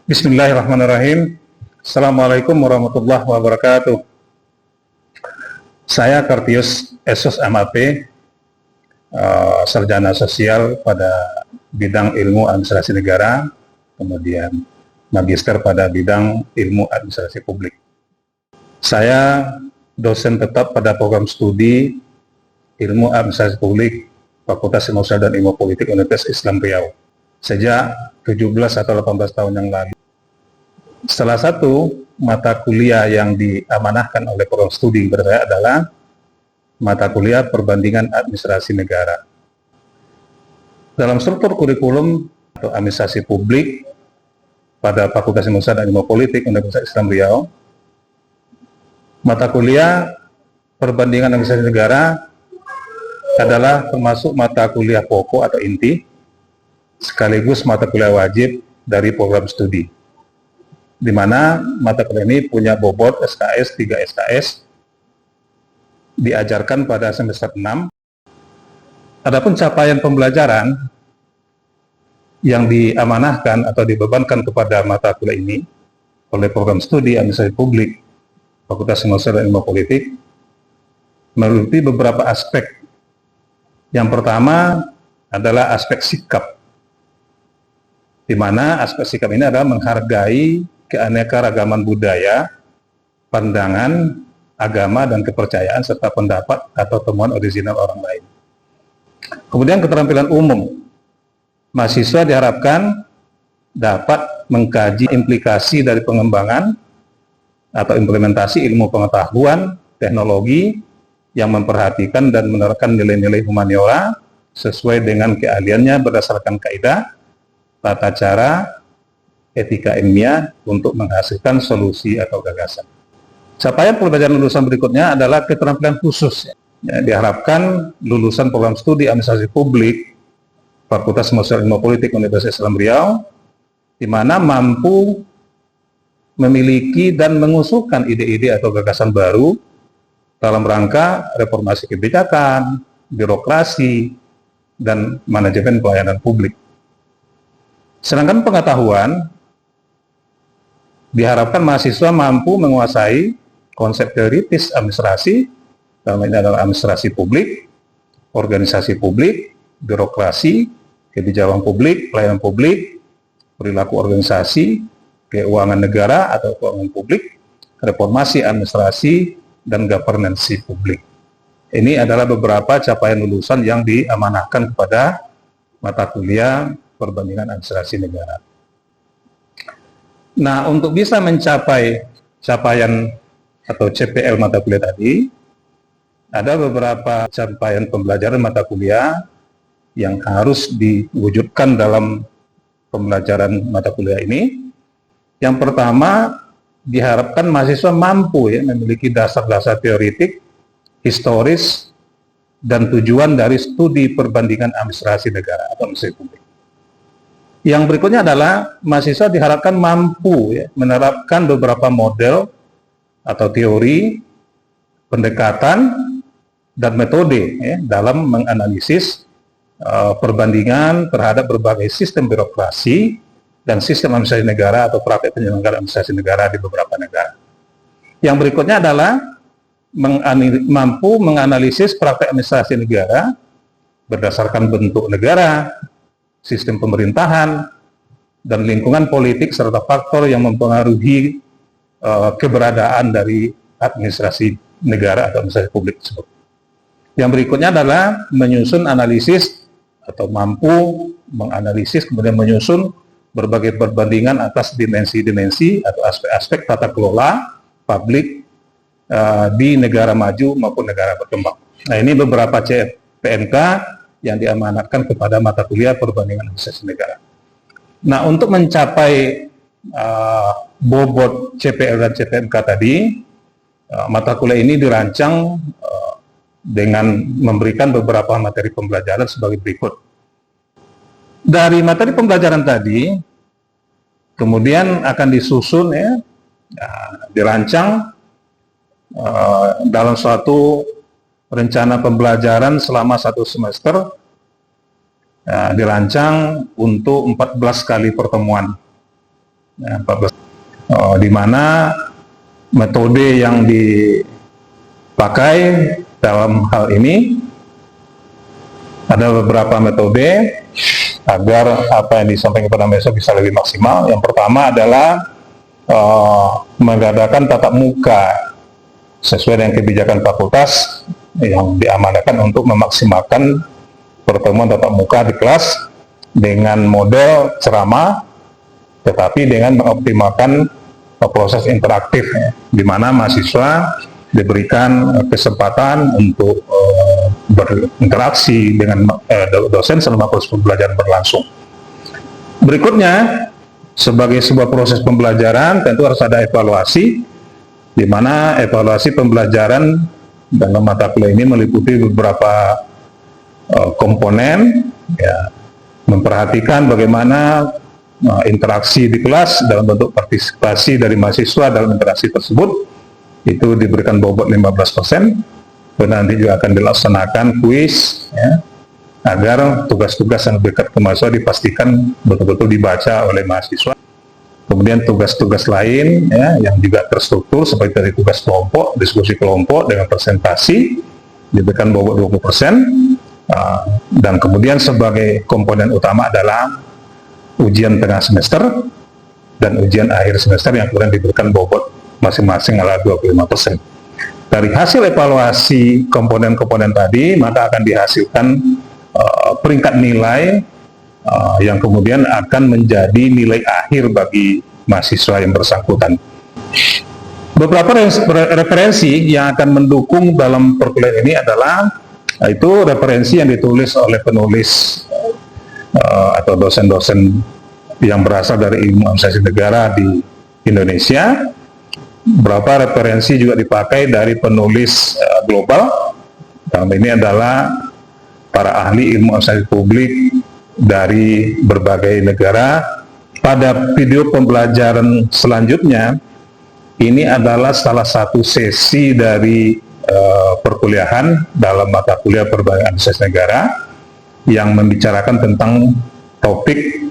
Bismillahirrahmanirrahim. Assalamualaikum warahmatullahi wabarakatuh. Saya Kartius Esos MAP, sarjana sosial pada bidang ilmu administrasi negara, kemudian magister pada bidang ilmu administrasi publik. Saya dosen tetap pada program studi ilmu administrasi publik Fakultas Ilmu Sosial dan Ilmu Politik Universitas Islam Riau sejak 17 atau 18 tahun yang lalu. Salah satu mata kuliah yang diamanahkan oleh program studi kepada saya adalah mata kuliah perbandingan administrasi negara. Dalam struktur kurikulum atau administrasi publik pada Fakultas Ilmu Sosial dan Ilmu Politik Universitas Islam Riau, mata kuliah perbandingan administrasi negara adalah termasuk mata kuliah pokok atau inti, sekaligus mata kuliah wajib dari program studi, di mana mata kuliah ini punya bobot SKS, 3 SKS, diajarkan pada semester 6. Adapun capaian pembelajaran yang diamanahkan atau dibebankan kepada mata kuliah ini oleh program studi administrasi publik Fakultas Ilmu Sosial dan Ilmu Politik meliputi beberapa aspek. Yang pertama adalah aspek sikap, di mana aspek sikap ini adalah menghargai keanekaragaman budaya, pandangan, agama, dan kepercayaan, serta pendapat atau temuan original orang lain. Kemudian keterampilan umum. Mahasiswa diharapkan dapat mengkaji implikasi dari pengembangan atau implementasi ilmu pengetahuan, teknologi yang memperhatikan dan menerapkan nilai-nilai humaniora sesuai dengan keahliannya berdasarkan kaidah, tata cara, etika ilmiah untuk menghasilkan solusi atau gagasan. Capaian pembelajaran lulusan berikutnya adalah keterampilan khusus. Diharapkan lulusan program studi administrasi publik Fakultas Ilmu Sosial dan Ilmu Politik Universitas Islam Riau, di mana mampu memiliki dan mengusulkan ide-ide atau gagasan baru dalam rangka reformasi kebijakan, birokrasi, dan manajemen pelayanan publik. Sedangkan pengetahuan, diharapkan mahasiswa mampu menguasai konsep teoritis administrasi, dalam ini adalah administrasi publik, organisasi publik, birokrasi, kebijakan publik, pelayanan publik, perilaku organisasi, keuangan negara atau keuangan publik, reformasi administrasi, dan governance publik. Ini adalah beberapa capaian lulusan yang diamanahkan kepada mata kuliah perbandingan administrasi negara. Nah, untuk bisa mencapai capaian atau CPL mata kuliah tadi, ada beberapa capaian pembelajaran mata kuliah yang harus diwujudkan dalam pembelajaran mata kuliah ini. Yang pertama, diharapkan mahasiswa mampu memiliki dasar-dasar teoritik, historis, dan tujuan dari studi perbandingan administrasi negara atau administrasi publik. Yang berikutnya adalah mahasiswa diharapkan mampu menerapkan beberapa model atau teori, pendekatan, dan metode dalam menganalisis perbandingan terhadap berbagai sistem birokrasi dan sistem administrasi negara atau praktek penyelenggaraan administrasi negara di beberapa negara. Yang berikutnya adalah mampu menganalisis praktek administrasi negara berdasarkan bentuk negara, sistem pemerintahan, dan lingkungan politik serta faktor yang mempengaruhi keberadaan dari administrasi negara atau administrasi publik tersebut. Yang berikutnya adalah menyusun analisis atau mampu menganalisis kemudian menyusun berbagai perbandingan atas dimensi-dimensi atau aspek-aspek tata kelola publik di negara maju maupun negara berkembang. Nah, ini beberapa CPNK yang diamanatkan kepada mata kuliah perbandingan administrasi negara. Nah, untuk mencapai bobot CPL dan CPNK tadi, mata kuliah ini dirancang dengan memberikan beberapa materi pembelajaran sebagai berikut. Dari materi pembelajaran tadi, kemudian akan disusun dirancang dalam suatu rencana pembelajaran selama 1 semester, dirancang untuk 14 kali pertemuan. Ya, 14. Di mana metode yang dipakai dalam hal ini ada beberapa metode agar apa yang disampaikan kepada mahasiswa bisa lebih maksimal. Yang pertama adalah mengadakan tatap muka sesuai dengan kebijakan fakultas yang diamanahkan untuk memaksimalkan pertemuan tatap muka di kelas dengan model ceramah, tetapi dengan mengoptimalkan proses interaktif, di mana mahasiswa diberikan kesempatan untuk berinteraksi dengan dosen selama proses pembelajaran berlangsung. Berikutnya, sebagai sebuah proses pembelajaran tentu harus ada evaluasi, di mana evaluasi pembelajaran dalam mata kuliah ini meliputi beberapa komponen, ya, memperhatikan bagaimana interaksi di kelas dalam bentuk partisipasi dari mahasiswa dalam interaksi tersebut, itu diberikan bobot 15%, dan nanti juga akan dilaksanakan kuis, ya, agar tugas-tugas yang dekat ke mahasiswa dipastikan betul-betul dibaca oleh mahasiswa. Kemudian tugas-tugas lain, ya, yang juga terstruktur seperti dari tugas kelompok, diskusi kelompok dengan presentasi, diberikan bobot 20%, dan kemudian sebagai komponen utama adalah ujian tengah semester dan ujian akhir semester yang kemudian diberikan bobot masing-masing adalah 25%. Dari hasil evaluasi komponen-komponen tadi, maka akan dihasilkan peringkat nilai yang kemudian akan menjadi nilai akhir bagi mahasiswa yang bersangkutan. Beberapa referensi yang akan mendukung dalam perkuliahan ini adalah itu referensi yang ditulis oleh penulis atau dosen-dosen yang berasal dari ilmu administrasi negara di Indonesia. Beberapa referensi juga dipakai dari penulis global. Dalam ini adalah para ahli ilmu administrasi publik dari berbagai negara. Pada video pembelajaran selanjutnya, ini adalah salah satu sesi dari perkuliahan dalam mata kuliah Perbankan Administrasi Negara yang membicarakan tentang topik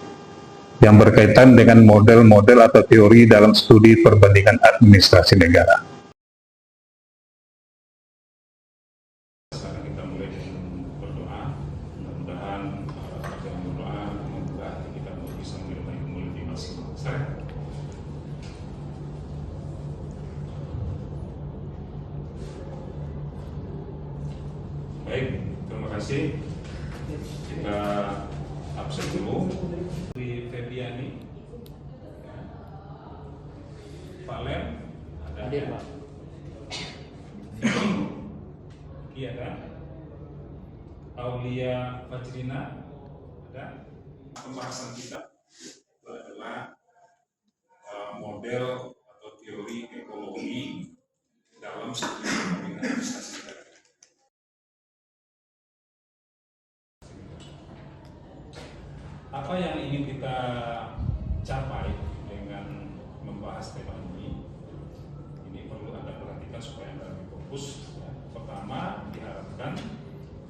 yang berkaitan dengan model-model atau teori dalam studi perbandingan administrasi negara. Sekarang kita mulai dengan berdoa. Mudah-mudahan dengan berdoa semoga kita bisa mencapai ilmu lebih maksimal. Baik, terima kasih. Kita absen dulu. Di Febiani, Pak Lem, ada hadir Pak. Iya ada. Aulia Fajrina, ada. Pembahasan kita itu adalah model atau teori ekologi dalam studi perbandingan administrasi negara. Apa yang ingin kita capai dengan membahas tema ini? Ini perlu Anda perhatikan supaya Anda lebih fokus. Ya. Pertama, diharapkan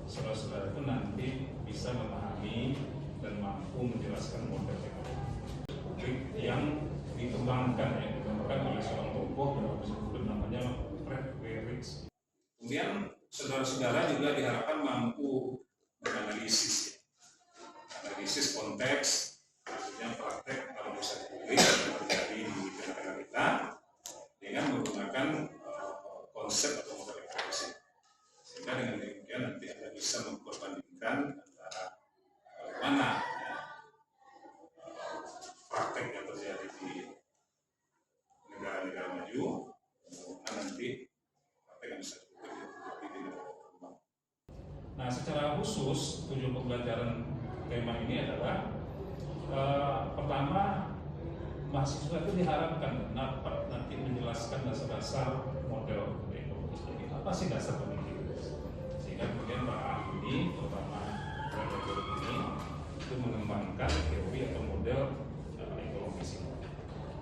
saudara-saudara itu nanti bisa memahami dan mampu menjelaskan model teknologi yang dikembangkan oleh seorang tokoh yang disebut namanya Fred Weyrich. Kemudian saudara-saudara juga diharapkan mampu menganalisis konteks, artinya praktek administrasi publik yang terjadi di negara kita dengan menggunakan konsep atau model evaluasi. Sehingga dengan demikian nanti Anda bisa memperbandingkan antara bagaimana praktek yang terjadi di negara-negara maju, dan nanti praktek administrasi publik di negara berkembang. Nah, secara khusus tujuan pembelajaran tema ini adalah pertama, mahasiswa itu diharapkan dapat nanti menjelaskan dasar-dasar model ekologi. Jadi apa sih dasar pemikiran? Sehingga kemudian para ahli, terutama ekologi ini, itu mengembangkan teori atau model ekologis ini.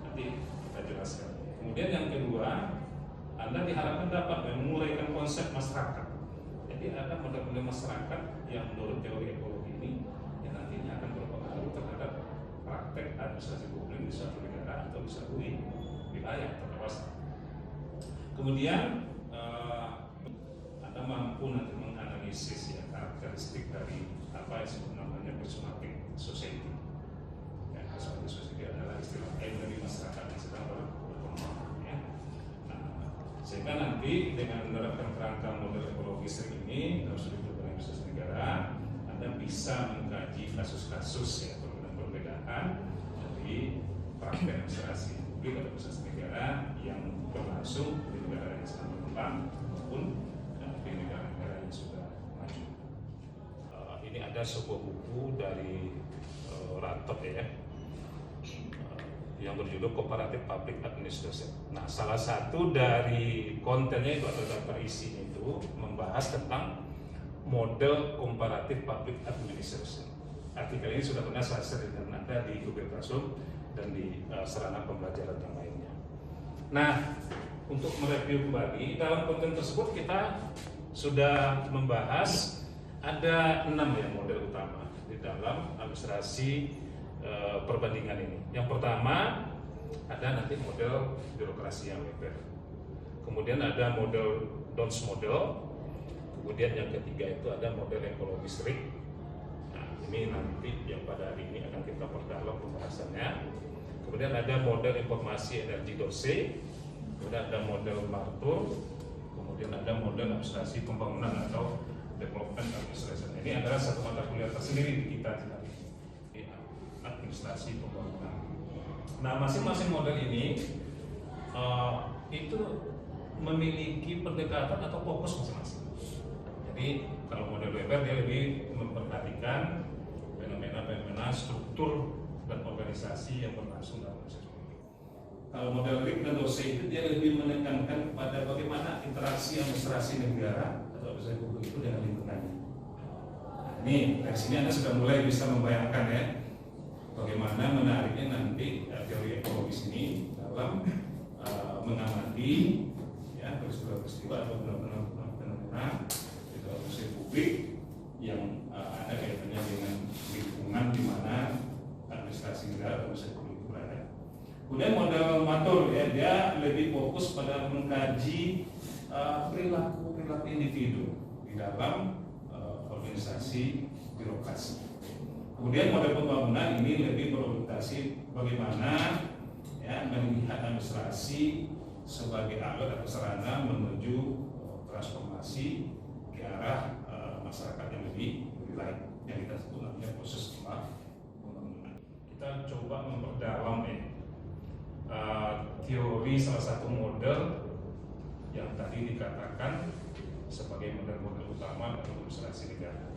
Nanti kita jelaskan. Kemudian yang kedua, Anda diharapkan dapat menguraikan konsep masyarakat. Jadi ada model-model masyarakat yang menurut teori ekologi ini yang nantinya akan berpengaruh terhadap praktek praktek administrasi publik di suatu negara atau di suatu wilayah atau kawasan. Kemudian Anda mampu nanti menganalisis ya karakteristik dari apa yang disebut namanya prismatic society. Ya, prismatic society adalah istilah dari masyarakat yang sedang berkembang. Ya. Nah, sehingga nanti dengan menerapkan kerangka model ekologis ini dalam studi administrasi negara, Anda bisa mengkaji kasus-kasus ya perbedaan dari praktek administrasi publik atau administrasi negara yang berlangsung di negara yang sedang berkembang maupun di negara-negara yang sudah maju. Ini ada sebuah buku dari Rantot ya, yang berjudul Comparative Public Administration. Nah, salah satu dari kontennya itu atau daftar isinya itu membahas tentang model Comparative Public Administration. Artikel ini sudah pernah saya sering ada di Google Classroom dan di sarana pembelajaran yang lainnya. Nah, untuk mereview kembali dalam konten tersebut kita sudah membahas ada 6 ya model utama di dalam administrasi perbandingan ini. Yang pertama ada nanti model birokrasi yang Weber. Kemudian ada model Dons model. Kemudian yang ketiga itu ada model ekologi strict. Nah, ini nanti yang pada hari ini akan kita perdalam pembahasannya. Kemudian ada model informasi energi Dorsey. Kemudian ada model Martur. Kemudian ada model administrasi pembangunan atau development administration. Ini adalah satu mata kuliah tersendiri di kita di administrasi pembangunan. Nah, masing-masing model ini itu memiliki pendekatan atau fokus masing-masing. Jadi kalau model Weber dia lebih memperhatikan fenomena-fenomena struktur dan organisasi yang berlangsung dalam proses politik. Kalau model Rick dan Dorsey itu dia lebih menekankan pada bagaimana interaksi administrasi negara atau administrasi publik itu dengan lingkungannya. Nah, ini dari sini Anda sudah mulai bisa membayangkan ya bagaimana menariknya nanti teori ekologis ini dalam mengamati ya peristiwa-peristiwa atau fenomena di dalam proses publik yang ada kaitannya dengan lingkungan di mana administrasi negara atau proses publik itu berada. Kemudian model Matur ya dia lebih fokus pada mengkaji perilaku individu di dalam organisasi birokrasi. Kemudian model pembangunan ini lebih berorientasi bagaimana ya melihat administrasi sebagai alat atau sarana menuju transformasi ke arah masyarakat yang lebih baik yang kita sebut namanya proses pembangunan. Kita coba memperdalam teori salah satu model yang tadi dikatakan sebagai model-model utama dalam administrasi negara.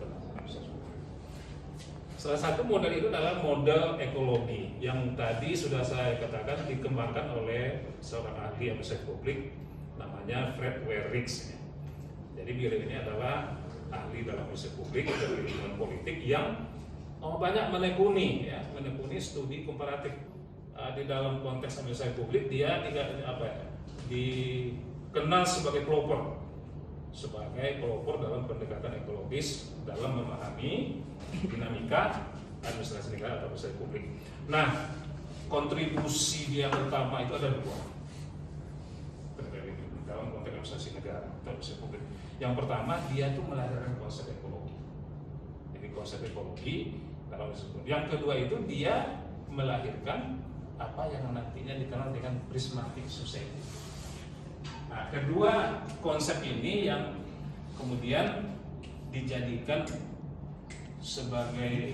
Salah satu model itu adalah model ekologi yang tadi sudah saya katakan dikembangkan oleh seorang ahli administrasi publik namanya Fred Werricks. Jadi beliau ini adalah ahli dalam administrasi publik dari lingkungan politik yang banyak menekuni studi komparatif di dalam konteks administrasi publik. Dia dikenal sebagai pelopor dalam pendekatan ekologis dalam memahami dinamika administrasi negara atau administrasi publik. Nah, kontribusi dia pertama itu ada 2 dalam konteks administrasi negara atau administrasi publik. Yang pertama dia itu melahirkan konsep ekologi. Jadi konsep ekologi dalam administrasi publik. Yang kedua itu dia melahirkan apa yang nantinya dikenal dengan prismatic society. Nah, kedua konsep ini yang kemudian dijadikan sebagai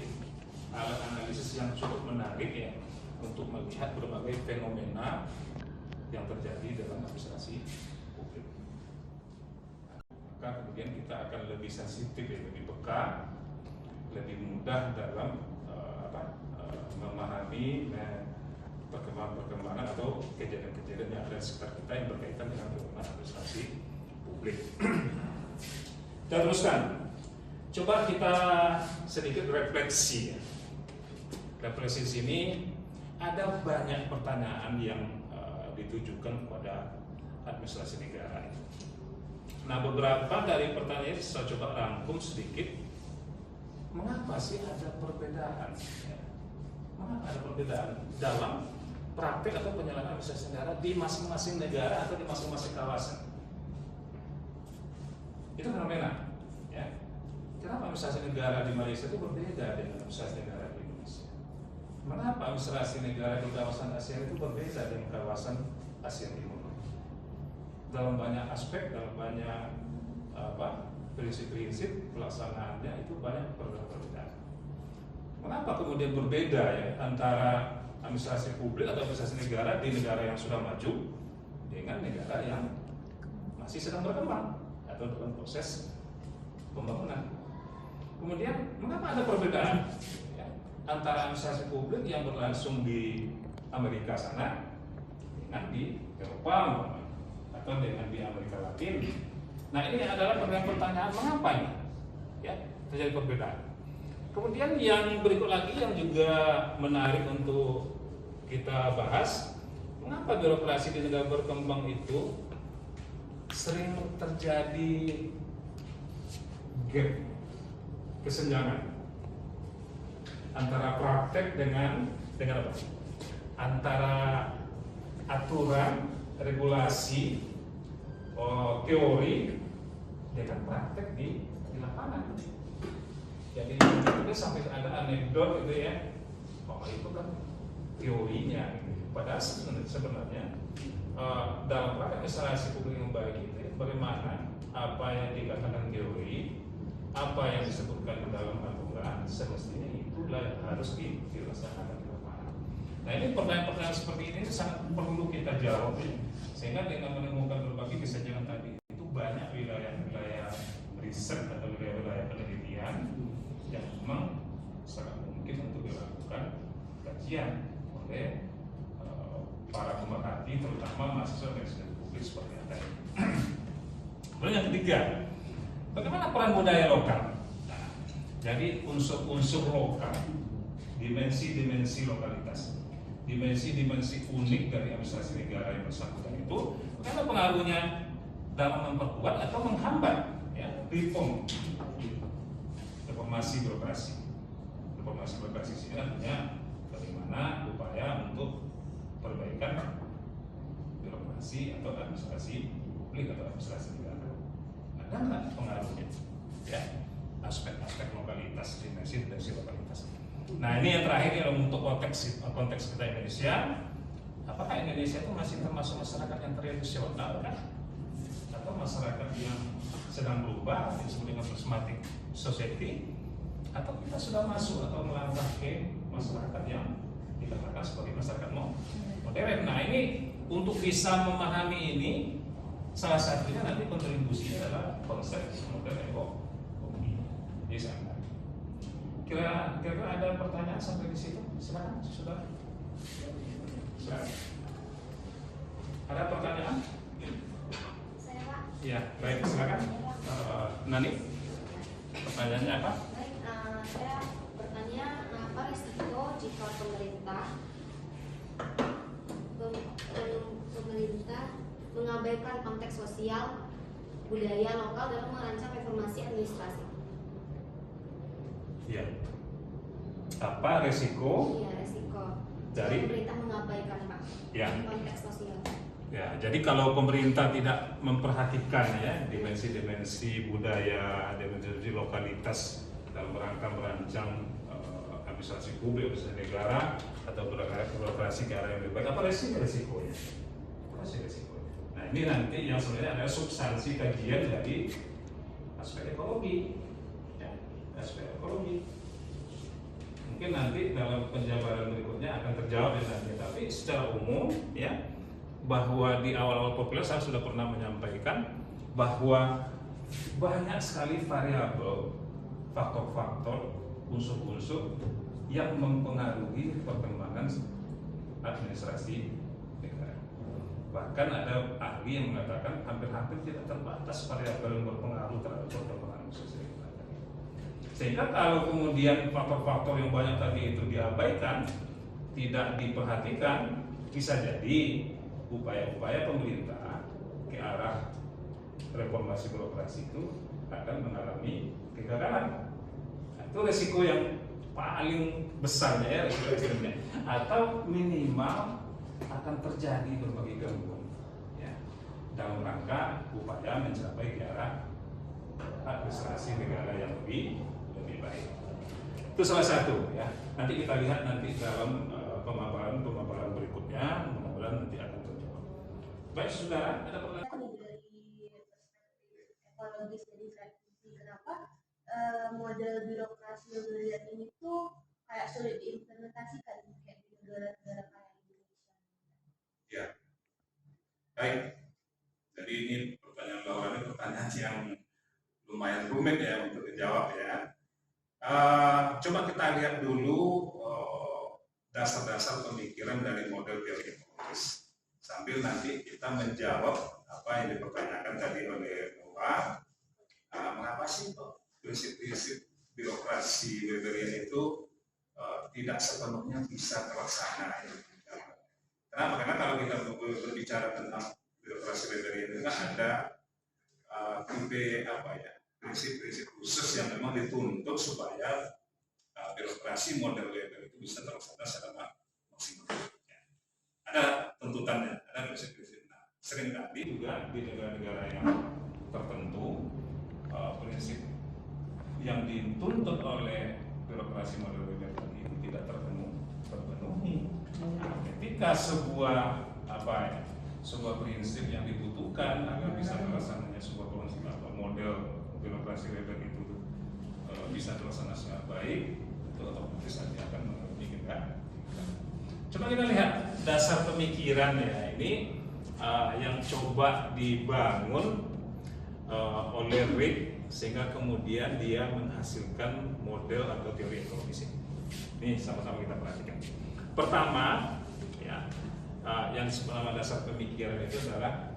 alat analisis yang cukup menarik ya untuk melihat berbagai fenomena yang terjadi dalam administrasi publik. Maka kemudian kita akan lebih sensitif, lebih peka, lebih mudah dalam memahami perkembangan atau kejadian-kejadian yang ada di sekitar kita yang berkaitan dengan administrasi publik. Kita teruskan. Coba kita sedikit refleksi. Refleksi sini ada banyak pertanyaan yang ditujukan kepada administrasi negara. Nah, beberapa dari pertanyaan ini saya coba rangkum sedikit. Mengapa sih ada perbedaan? mengapa ada perbedaan dalam praktek atau penyelenggaraan administrasi negara di masing-masing negara atau di masing-masing kawasan. Itu fenomena, ya. Kenapa administrasi negara di Malaysia itu berbeda dengan administrasi negara di Indonesia? Mengapa administrasi negara di kawasan ASEAN itu berbeda dengan kawasan Asia Timur? Dalam banyak aspek, dalam banyak prinsip-prinsip pelaksanaannya itu banyak perbedaan. Mengapa kemudian berbeda ya antara administrasi publik atau administrasi negara di negara yang sudah maju dengan negara yang masih sedang berkembang atau dalam proses pembangunan? Kemudian mengapa ada perbedaan ya, antara administrasi publik yang berlangsung di Amerika sana dengan di Eropa atau dengan di Amerika Latin? Nah, ini adalah pertanyaan mengapa ini ya terjadi perbedaan. Kemudian yang berikut lagi yang juga menarik untuk kita bahas, mengapa birokrasi di negara berkembang itu sering terjadi gap, kesenjangan antara praktek dengan apa? Antara aturan, regulasi, teori dengan praktek di lapangan. Jadi itu sampai ada anekdot gitu ya, itu kan teorinya gitu. Padahal sebenarnya dalam praktek administrasi publik yang baik itu bagaimana apa yang dikatakan teori, apa yang disebutkan di dalam aturan semestinya itulah yang harus dilaksanakan di lapangan. Nah, ini pertanyaan-pertanyaan seperti ini sangat perlu kita jawab ya. Sehingga dengan menemukan berbagai kesenjangan tadi itu banyak wilayah-wilayah riset atau wilayah-wilayah penelitian yang memang sangat mungkin untuk dilakukan kajian oleh para pemerhati, terutama mahasiswa administrasi publik seperti yang tadi. Kemudian yang ketiga, bagaimana peran budaya lokal? Nah, jadi unsur-unsur lokal, dimensi-dimensi lokalitas, dimensi-dimensi unik dari administrasi negara yang bersangkutan itu, bagaimana pengaruhnya dalam memperkuat atau menghambat ya, reformasi birokrasi. Reformasi birokrasi ini artinya bagaimana upaya untuk perbaikan birokrasi atau administrasi publik atau administrasi negara. Ada nggak pengaruhnya? Ya, aspek-aspek lokalitas, dimensi lokalitas. Nah, ini yang terakhir adalah untuk konteks kita Indonesia. Apakah Indonesia itu masih termasuk masyarakat yang tradisional kan? Atau masyarakat yang sedang berubah, yang disebut dengan prismatic society? Atau kita sudah masuk atau melangkah ke masyarakat yang dikatakan sebagai masyarakat modern? Nah, ini untuk bisa memahami ini, salah satunya nanti kontribusinya adalah konsep modern ekonomi. Jadi kira-kira ada pertanyaan sampai di situ? Silakan, sudah. Silakan. Ada pertanyaan? Saya Pak. Ya, baik, silakan. Nani, pertanyaannya apa? Baik, saya bertanya apa risiko jika pemerintah mengabaikan konteks sosial budaya lokal dalam merancang reformasi administrasi? Ya. Apa resiko? Iya, resiko Dari? pemerintah mengabaikan Pak Ya. konteks sosial. Ya, jadi kalau pemerintah tidak memperhatikan ya dimensi-dimensi budaya, dimensi lokalitas dalam rangka merancang administrasi publik, administrasi negara atau birokrasi ke arah yang lebih baik, apa resikonya? Apa resikonya? Nah, ini nanti yang sebenarnya adalah substansi kajian dari aspek ekologi, ya, aspek ekologi. Mungkin nanti dalam penjabaran berikutnya akan terjawab ya nanti, tapi secara umum ya, bahwa di awal-awal populer saya sudah pernah menyampaikan bahwa banyak sekali variabel, faktor-faktor, unsur-unsur yang mempengaruhi perkembangan administrasi negara. Bahkan ada ahli yang mengatakan hampir-hampir tidak terbatas variabel yang berpengaruh terhadap perkembangan administrasi negara. Sehingga kalau kemudian faktor-faktor yang banyak tadi itu diabaikan, tidak diperhatikan, bisa jadi upaya-upaya pemerintah ke arah reformasi birokrasi itu akan mengalami kegagalan. Nah, itu resiko yang paling besarnya ya resiko ekstrimnya, atau minimal akan terjadi berbagai gangguan ya, dalam rangka upaya mencapai ke arah administrasi negara yang lebih baik. Itu salah satu ya. Nanti kita lihat nanti dalam pemaparan berikutnya, mudah-mudahan nanti akan terjawab. Baik saudara, ada pertanyaan? Dari perspektif ekologis dari revisi, kenapa model birokrasi wildlife ini tuh kayak sulit diimplementasikan kayak di negara-negara kayak Indonesia? Ya, baik. Jadi ini pertanyaan Laura ini pertanyaan yang lumayan rumit ya untuk dijawab ya. Coba kita lihat dulu dasar-dasar pemikiran dari model teori ekologis sambil nanti kita menjawab apa yang dipertanyakan tadi oleh Laura. Mengapa sih prinsip-prinsip birokrasi Weberian itu tidak sepenuhnya bisa terlaksana? Kenapa? Karena kalau kita berbicara tentang birokrasi Weberian itu kan ada prinsip-prinsip khusus yang memang dituntut supaya birokrasi model Weber itu bisa terlaksana secara maksimal. Ada tuntutannya, ada prinsip-prinsip. Nah, seringkali juga di negara-negara yang tertentu prinsip yang dituntut oleh birokrasi model Weber itu tidak terpenuhi. Nah, ketika sebuah sebuah prinsip yang dibutuhkan agar bisa terlaksananya sebuah prinsip model birokrasi Weber itu bisa terlaksana secara baik, itu otomatis nanti akan memungkinkan. Coba kita lihat dasar pemikiran ya ini yang coba dibangun oleh Rick sehingga kemudian dia menghasilkan model atau teori ekologis ini. Ini sama-sama kita perhatikan. Pertama, ya, yang disebut nama dasar pemikiran itu adalah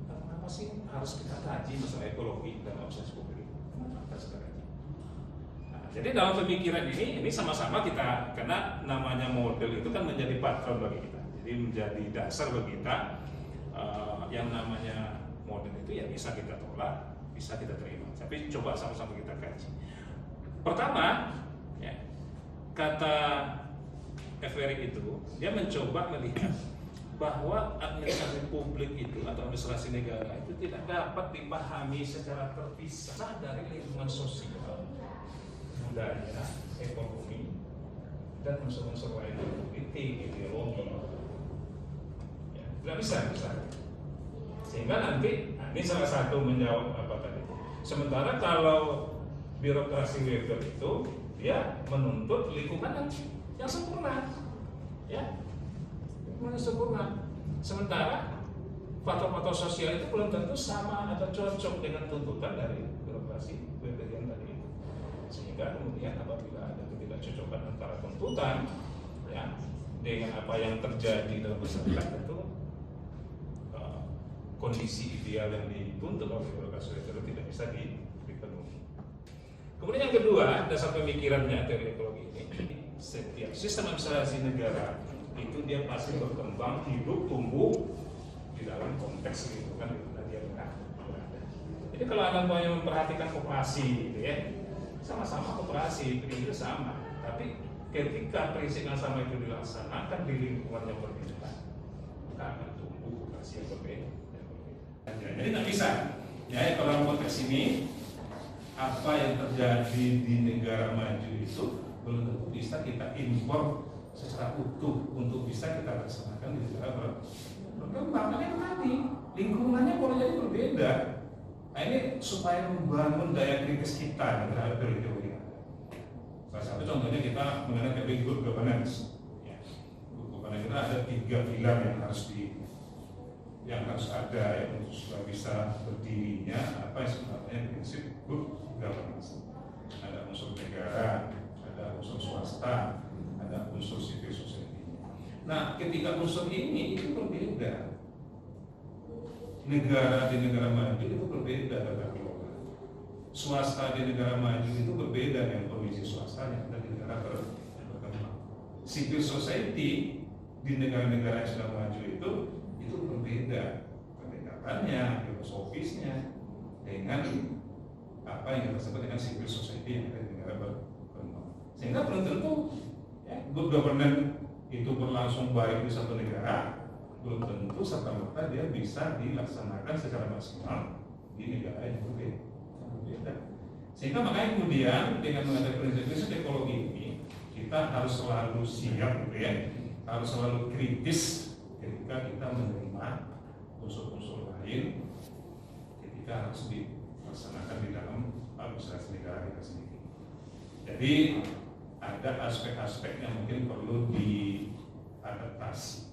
kenapa sih harus kita kaji masalah ekologi dan obsesi publik? Kenapa harus kita kaji? Nah, jadi dalam pemikiran ini sama-sama kita, karena namanya model itu kan menjadi patron bagi kita, jadi menjadi dasar bagi kita. Yang namanya model itu ya bisa kita tolak, bisa kita terima. Tapi coba sama-sama kita kaji. Pertama, ya, kata Everett itu dia mencoba melihat bahwa administrasi publik itu atau administrasi negara itu tidak dapat dipahami secara terpisah dari lingkungan sosial, budaya, ekonomi, dan unsur-unsur lain politik, ideologi. Ya, tidak bisa. Sehingga nanti ini salah satu menjawab apa tadi. Sementara kalau birokrasi Weber itu dia menuntut lingkungan yang sempurna, ya, lingkungan yang sempurna. Sementara faktor-faktor sosial itu belum tentu sama atau cocok dengan tuntutan dari birokrasi Weberian tadi itu. Sehingga kemudian apabila ada ketidakcocokan antara tuntutan, ya, dengan apa yang terjadi dalam masyarakat itu kondisi ideal yang dituntut oleh birokrasi itu tidak bisa dipenuhi. Kemudian yang kedua, dasar pemikirannya teori ekologi ini, setiap sistem administrasi negara itu dia pasti berkembang, hidup, tumbuh di dalam konteks lingkungan di mana dia berada. Jadi kalau Anda mau memperhatikan koperasi, gitu ya, sama-sama koperasi, prinsipnya sama, tapi ketika prinsip yang sama itu dilaksanakan di lingkungan yang berbeda, maka akan tumbuh koperasi yang berbeda. Jadi tidak bisa. Ya, kalau dalam konteks ini apa yang terjadi di negara maju itu belum tentu bisa kita impor secara utuh untuk bisa kita laksanakan di negara berkembang. Karena tadi lingkungannya boleh jadi berbeda. Nah, ini supaya membangun daya kritis kita terhadap teori-teori. Salah satu contohnya kita mengenai teori good governance. Ya, good governance kita ada 3 pilar yang harus ada ya, untuk supaya bisa berdirinya apa yang sebenarnya prinsip good governance. Ada unsur negara, ada unsur swasta, ada unsur civil society. Nah, ketika unsur ini itu berbeda. Negara di negara maju itu berbeda tata kelola. Swasta di negara maju itu berbeda dengan kondisi swasta yang ada di negara berkembang. Civil society di negara-negara yang sudah maju itu berbeda pendekatannya, filosofisnya dengan apa yang kita sebut dengan civil society yang ada di negara berkembang. Sehingga belum tentu ya, good governance itu berlangsung baik di satu negara, belum tentu serta-merta dia bisa dilaksanakan secara maksimal di negara yang berbeda. Sehingga makanya kemudian dengan menghadapi prinsip-prinsip ekologi ini, kita harus selalu siap, harus selalu kritis ketika kita menerima unsur-unsur lain, ketika harus dilaksanakan di dalam administrasi negara kita sendiri. Jadi ada aspek-aspek yang mungkin perlu diadaptasi.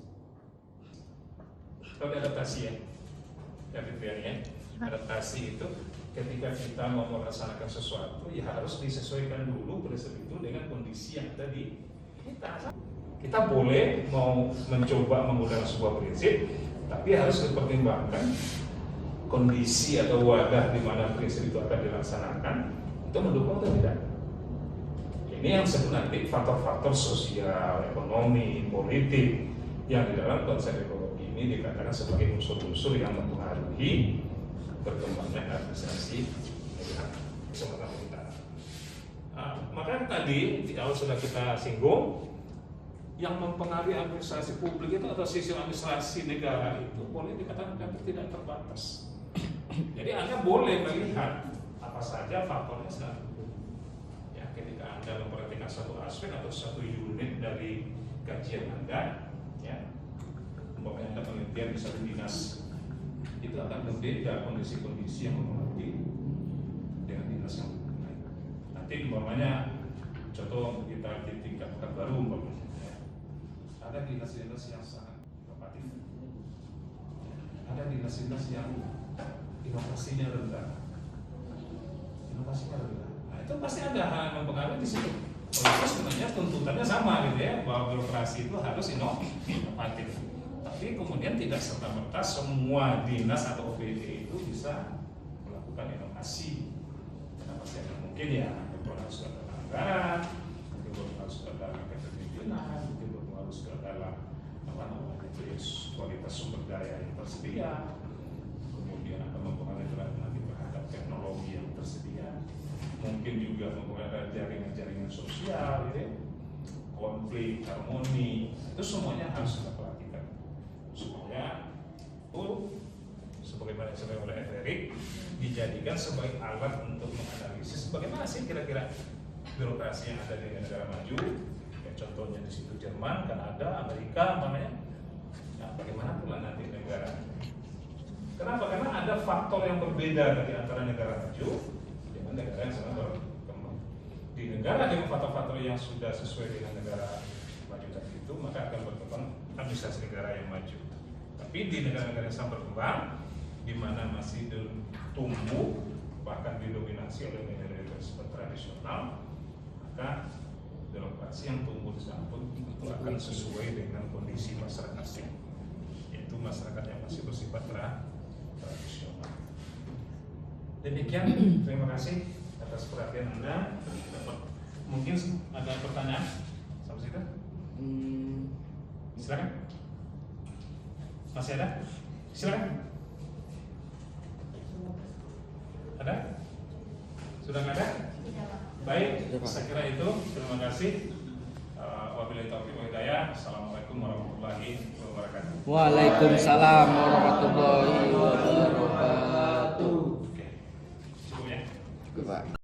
Kalau adaptasi ya, adaptasi itu ketika kita mau melaksanakan sesuatu ya harus disesuaikan dulu prinsip itu dengan kondisi yang ada di kita. Kita boleh mau mencoba menggunakan sebuah prinsip, tapi harus dipertimbangkan kondisi atau wadah di mana prinsip itu akan dilaksanakan itu mendukung atau tidak. Ini yang disebut nanti faktor-faktor sosial, ekonomi, politik yang di dalam konsep ekologi ini dikatakan sebagai unsur-unsur yang mempengaruhi berkembangnya administrasi negara. Maka tadi di awal sudah kita singgung, yang mempengaruhi administrasi publik itu atau sistem administrasi negara itu boleh dikatakan tidak terbatas. Jadi Anda boleh melihat apa saja faktornya sedang ya, ketika Anda memperhatikan satu aspek atau satu unit dari kajian Anda, ya, umpamanya Anda penelitian di satu dinas, itu akan berbeda kondisi-kondisi yang mempengaruhi dengan dinas yang lain. Nanti umpamanya contoh kita di tingkat baru umpamanya, ya, ada dinas-dinas yang sangat inovatif, ada dinas-dinas yang inovasinya rendah. Nah, itu pasti ada hal yang mempengaruhi di situ. Kalau sebenarnya tuntutannya sama gitu ya, bahwa birokrasi itu harus inovatif. Tapi kemudian tidak serta-merta semua dinas atau OPD itu bisa melakukan inovasi. Karena pasti ada mungkin ya berpengaruh ke dalam anggaran, mungkin berpengaruh ke dalam kepemimpinan, mungkin berpengaruh ke dalam kualitas sumber daya yang tersedia, kemudian akan mempengaruhi nanti terhadap teknologi yang tersedia, mungkin juga mempengaruhi jaringan-jaringan sosial, gitu, konflik, harmoni, itu semuanya harus kita perhatikan supaya sebagaimana disampaikan oleh Erik dijadikan sebagai alat untuk menganalisis bagaimana sih kira-kira birokrasi yang ada di negara maju, ya, contohnya di situ Jerman, Kanada, Amerika, namanya. Nah, bagaimana pula nanti negara? Kenapa? Karena ada faktor yang berbeda dari antara negara maju dengan negara yang sedang berkembang. Di negara dengan faktor-faktor yang sudah sesuai dengan negara maju tadi itu, maka akan berkembang administrasi negara yang maju. Tapi di negara-negara yang sedang berkembang, di mana masih tumbuh bahkan didominasi oleh nilai-nilai tradisional, maka birokrasi yang tumbuh di sana pun itu akan sesuai dengan kondisi masyarakatnya, yaitu masyarakat yang masih bersifat tradisional. Demikian, terima kasih atas perhatian Anda. Mungkin ada pertanyaan sampai situ? Silakan. Masih ada? Silakan. Ada? Sudah nggak ada? Baik, saya kira itu. Terima kasih. Wabillahi taufiq wal hidayah. Assalamualaikum warahmatullahi wabarakatuh. Waalaikumsalam warahmatullahi wabarakatuh. Oke. Cukup ya? Cukup, Pak.